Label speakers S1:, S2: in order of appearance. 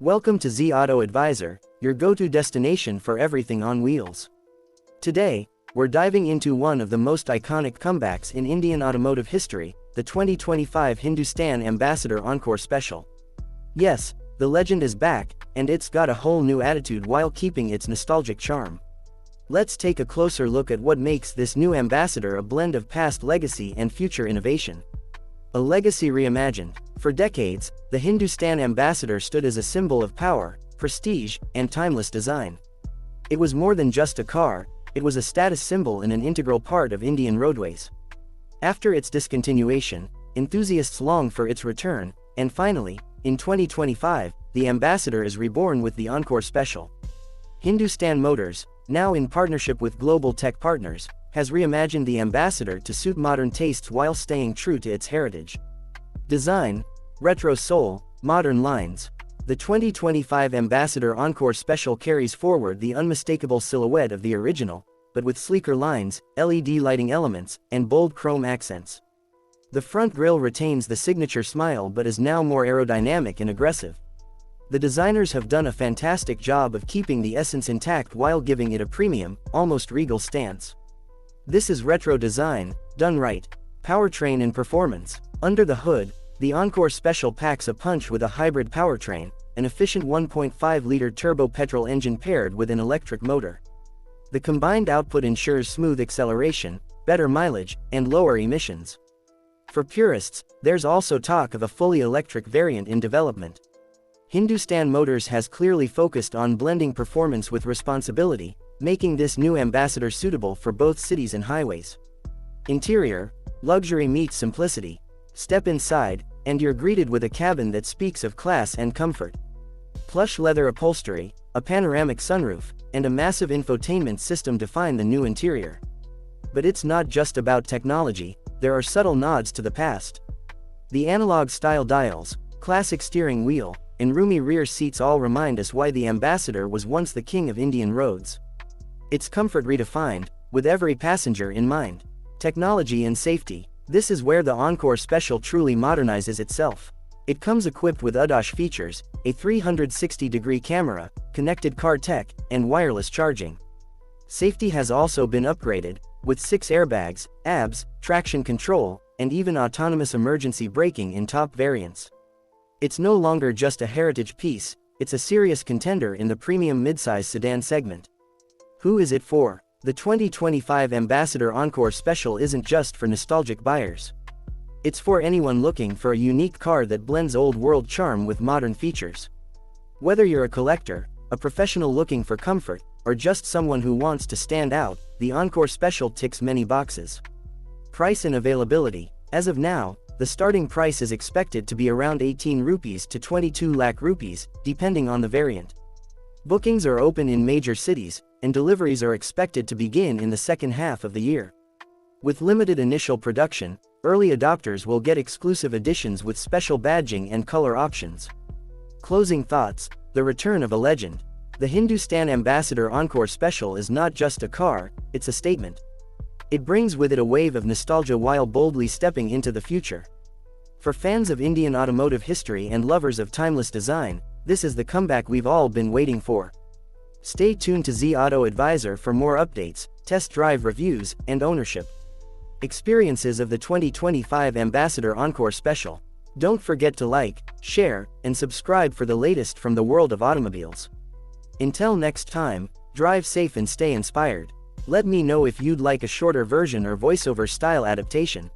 S1: Welcome to Z Auto Advisor, your go-to destination for everything on wheels. Today, we're diving into one of the most iconic comebacks in Indian automotive history, the 2025 Hindustan Ambassador Encore Special. Yes, the legend is back, and it's got a whole new attitude while keeping its nostalgic charm. Let's take a closer look at what makes this new Ambassador a blend of past legacy and future innovation. A legacy reimagined. For decades, the Hindustan Ambassador stood as a symbol of power, prestige, and timeless design. It was more than just a car, it was a status symbol and an integral part of Indian roadways. After its discontinuation, enthusiasts long for its return, and finally, in 2025, the Ambassador is reborn with the Encore Special. Hindustan Motors, now in partnership with global tech partners, has reimagined the Ambassador to suit modern tastes while staying true to its heritage. Design: retro soul, modern lines. The 2025 Ambassador Encore Special carries forward the unmistakable silhouette of the original, but with sleeker lines, LED lighting elements, and bold chrome accents. The front grille retains the signature smile but is now more aerodynamic and aggressive. The designers have done a fantastic job of keeping the essence intact while giving it a premium, almost regal stance. This is retro design, done right. Powertrain and performance. Under the hood, the Encore Special packs a punch with a hybrid powertrain, an efficient 1.5-liter turbo petrol engine paired with an electric motor. The combined output ensures smooth acceleration, better mileage, and lower emissions. For purists, there's also talk of a fully electric variant in development. Hindustan Motors has clearly focused on blending performance with responsibility, making this new Ambassador suitable for both cities and highways. Interior: luxury meets simplicity. Step inside, and you're greeted with a cabin that speaks of class and comfort. Plush leather upholstery, a panoramic sunroof, and a massive infotainment system define the new interior. But it's not just about technology, there are subtle nods to the past. The analog-style dials, classic steering wheel, and roomy rear seats all remind us why the Ambassador was once the king of Indian roads. Its comfort redefined, with every passenger in mind. Technology and safety. This is where the Encore Special truly modernizes itself. It comes equipped with ADAS features, a 360-degree camera, connected car tech, and wireless charging. Safety has also been upgraded, with 6 airbags, ABS, traction control, and even autonomous emergency braking in top variants. It's no longer just a heritage piece, it's a serious contender in the premium midsize sedan segment. Who is it for? The 2025 Ambassador Encore Special isn't just for nostalgic buyers. It's for anyone looking for a unique car that blends old-world charm with modern features. Whether you're a collector, a professional looking for comfort, or just someone who wants to stand out, the Encore Special ticks many boxes. Price and availability. As of now, the starting price is expected to be around 18 rupees to 22 lakh rupees, depending on the variant. Bookings are open in major cities, and deliveries are expected to begin in the second half of the year. With limited initial production, early adopters will get exclusive editions with special badging and color options. Closing thoughts: the return of a legend. The Hindustan Ambassador Encore Special is not just a car, it's a statement. It brings with it a wave of nostalgia while boldly stepping into the future. For fans of Indian automotive history and lovers of timeless design, this is the comeback we've all been waiting for. Stay tuned to Z Auto Advisor for more updates, test drive reviews, and ownership experiences of the 2025 Ambassador Encore Special. Don't forget to like, share, and subscribe for the latest from the world of automobiles. Until next time, drive safe and stay inspired. Let me know if you'd like a shorter version or voiceover style adaptation.